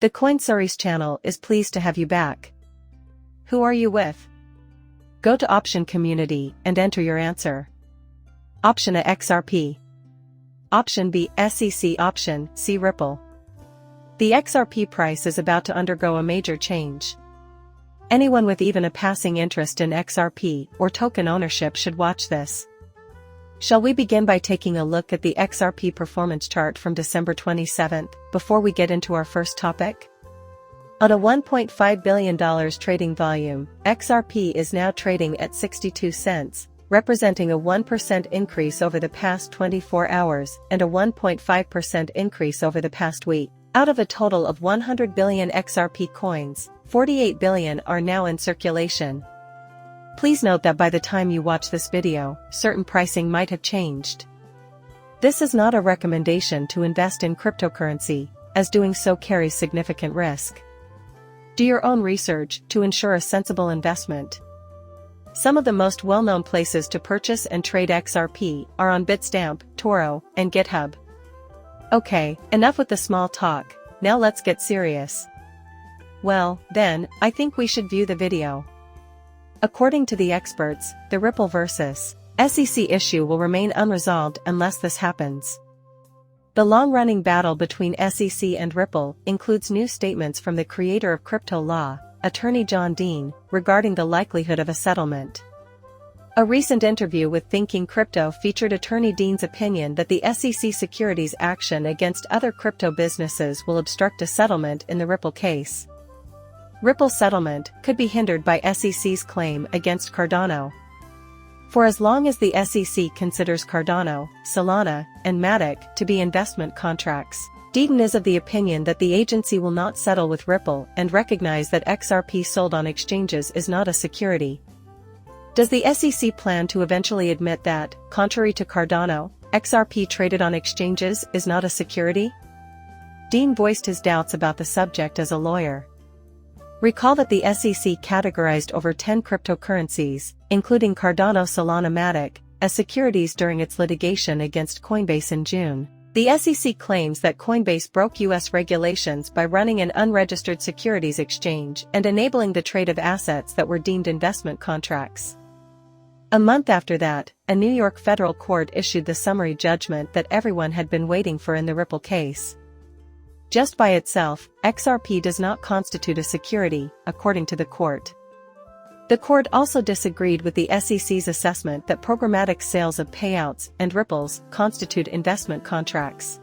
The Coinsurries channel is pleased to have you back. Who are you with? Go to Option Community and enter your answer. Option A XRP. Option B SEC. Option C Ripple. The XRP price is about to undergo a major change. Anyone with even a passing interest in XRP or token ownership should watch this. Shall we begin by taking a look at the XRP performance chart from December 27th, before we get into our first topic? On a $1.5 billion trading volume, XRP is now trading at 62 cents, representing a 1% increase over the past 24 hours and a 1.5% increase over the past week. Out of a total of 100 billion XRP coins, 48 billion are now in circulation. Please note that by the time you watch this video, certain pricing might have changed. This is not a recommendation to invest in cryptocurrency, as doing so carries significant risk. Do your own research to ensure a sensible investment. Some of the most well-known places to purchase and trade XRP are on Bitstamp, Toro, and GitHub. Okay, enough with the small talk, now let's get serious. Well, then, I think we should view the video. According to the experts, the Ripple vs. SEC issue will remain unresolved unless this happens. The long-running battle between SEC and Ripple includes new statements from the creator of crypto law, attorney John Dean, regarding the likelihood of a settlement. A recent interview with Thinking Crypto featured attorney Dean's opinion that the SEC securities action against other crypto businesses will obstruct a settlement in the Ripple case. Ripple's settlement could be hindered by SEC's claim against Cardano. For as long as the SEC considers Cardano, Solana, and Matic to be investment contracts, Dean is of the opinion that the agency will not settle with Ripple and recognize that XRP sold on exchanges is not a security. Does the SEC plan to eventually admit that, contrary to Cardano, XRP traded on exchanges is not a security? Dean voiced his doubts about the subject as a lawyer. Recall that the SEC categorized over 10 cryptocurrencies, including Cardano, Solana, Matic, as securities during its litigation against Coinbase in June. The SEC claims that Coinbase broke U.S. regulations by running an unregistered securities exchange and enabling the trade of assets that were deemed investment contracts. A month after that, a New York federal court issued the summary judgment that everyone had been waiting for in the Ripple case. Just by itself, XRP does not constitute a security, according to the court. The court also disagreed with the SEC's assessment that programmatic sales of payouts and ripples constitute investment contracts.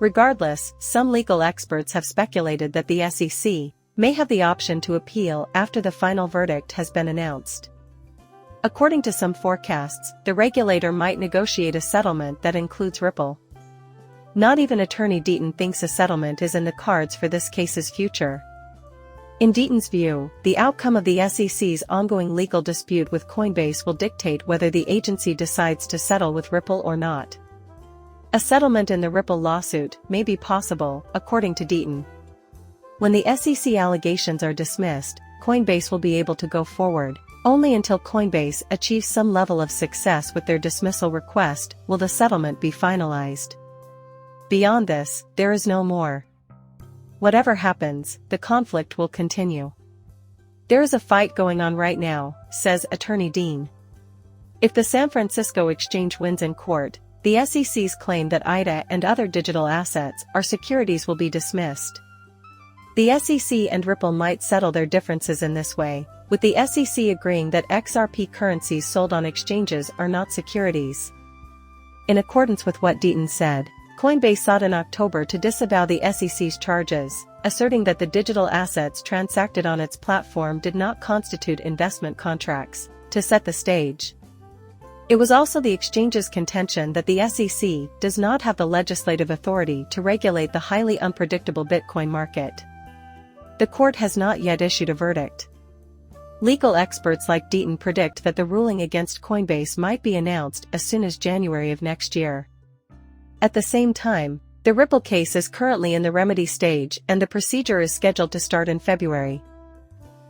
Regardless, some legal experts have speculated that the SEC may have the option to appeal after the final verdict has been announced. According to some forecasts, the regulator might negotiate a settlement that includes Ripple. Not even attorney Dean thinks a settlement is in the cards for this case's future. In Dean's view, the outcome of the SEC's ongoing legal dispute with Coinbase will dictate whether the agency decides to settle with Ripple or not. A settlement in the Ripple lawsuit may be possible, according to Dean. When the SEC allegations are dismissed, Coinbase will be able to go forward. Only until Coinbase achieves some level of success with their dismissal request will the settlement be finalized. Beyond this, there is no more. Whatever happens, the conflict will continue. There is a fight going on right now, says attorney Dean. If the San Francisco exchange wins in court, the SEC's claim that IDA and other digital assets are securities will be dismissed. The SEC and Ripple might settle their differences in this way, with the SEC agreeing that XRP currencies sold on exchanges are not securities. In accordance with what Dean said, Coinbase sought in October to disavow the SEC's charges, asserting that the digital assets transacted on its platform did not constitute investment contracts. To set the stage, it was also the exchange's contention that the SEC does not have the legislative authority to regulate the highly unpredictable Bitcoin market. The court has not yet issued a verdict. Legal experts like Dean predict that the ruling against Coinbase might be announced as soon as January of next year. At the same time, the Ripple case is currently in the remedy stage and the procedure is scheduled to start in February.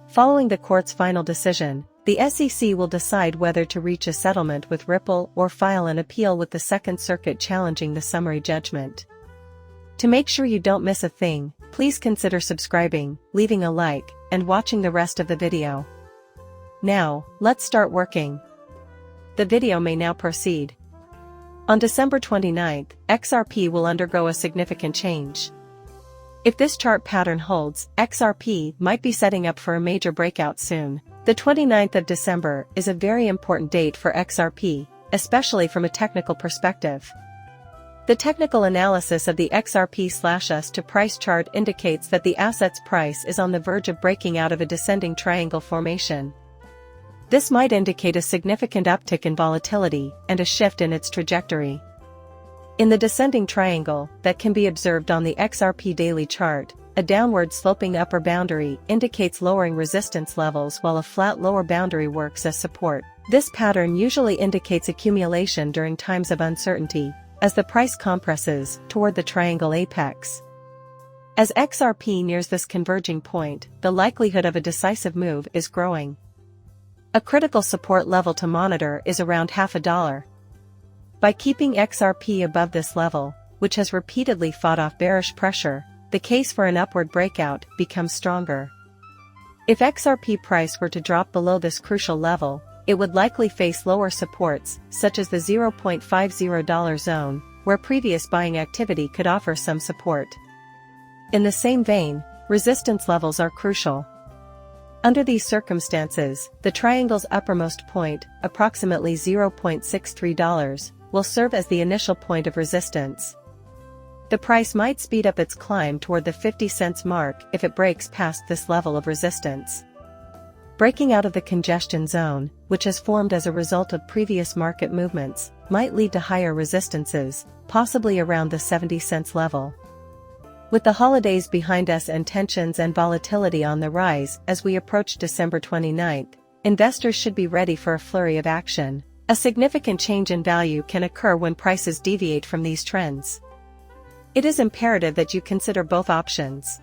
Following the court's final decision, the SEC will decide whether to reach a settlement with Ripple or file an appeal with the Second Circuit challenging the summary judgment. To make sure you don't miss a thing, Please consider subscribing, leaving a like, and watching the rest of the video. Now, let's start working. The video may now proceed. On December 29th, XRP will undergo a significant change. If this chart pattern holds, XRP might be setting up for a major breakout soon. The 29th of December is a very important date for XRP, especially from a technical perspective. The technical analysis of the XRP/US to price chart indicates that the asset's price is on the verge of breaking out of a descending triangle formation. This might indicate a significant uptick in volatility and a shift in its trajectory. In the descending triangle that can be observed on the XRP daily chart, a downward sloping upper boundary indicates lowering resistance levels while a flat lower boundary works as support. This pattern usually indicates accumulation during times of uncertainty, as the price compresses toward the triangle apex. As XRP nears this converging point, the likelihood of a decisive move is growing. A critical support level to monitor is around $0.50. By keeping XRP above this level, which has repeatedly fought off bearish pressure, the case for an upward breakout becomes stronger. If XRP price were to drop below this crucial level, it would likely face lower supports, such as the $0.50 zone, where previous buying activity could offer some support. In the same vein, resistance levels are crucial. Under these circumstances, the triangle's uppermost point, approximately $0.63, will serve as the initial point of resistance. The price might speed up its climb toward the 50 cents mark if it breaks past this level of resistance. Breaking out of the congestion zone, which has formed as a result of previous market movements, might lead to higher resistances, possibly around the 70 cents level. With the holidays behind us and tensions and volatility on the rise as we approach December 29th, investors should be ready for a flurry of action. A significant change in value can occur when prices deviate from these trends. It is imperative that you consider both options.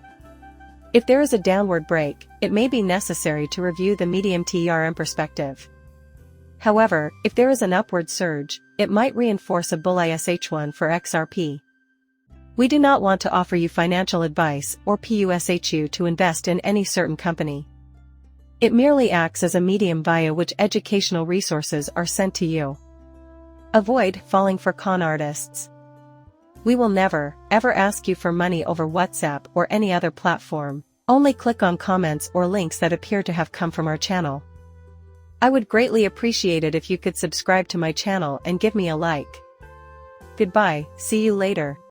If there is a downward break, it may be necessary to review the medium TRM perspective. However, if there is an upward surge, it might reinforce a bull ISH1 for XRP. We do not want to offer you financial advice or push you to invest in any certain company. It merely acts as a medium via which educational resources are sent to you. Avoid falling for con artists. We will never, ever ask you for money over WhatsApp or any other platform. Only click on comments or links that appear to have come from our channel. I would greatly appreciate it if you could subscribe to my channel and give me a like. Goodbye, see you later.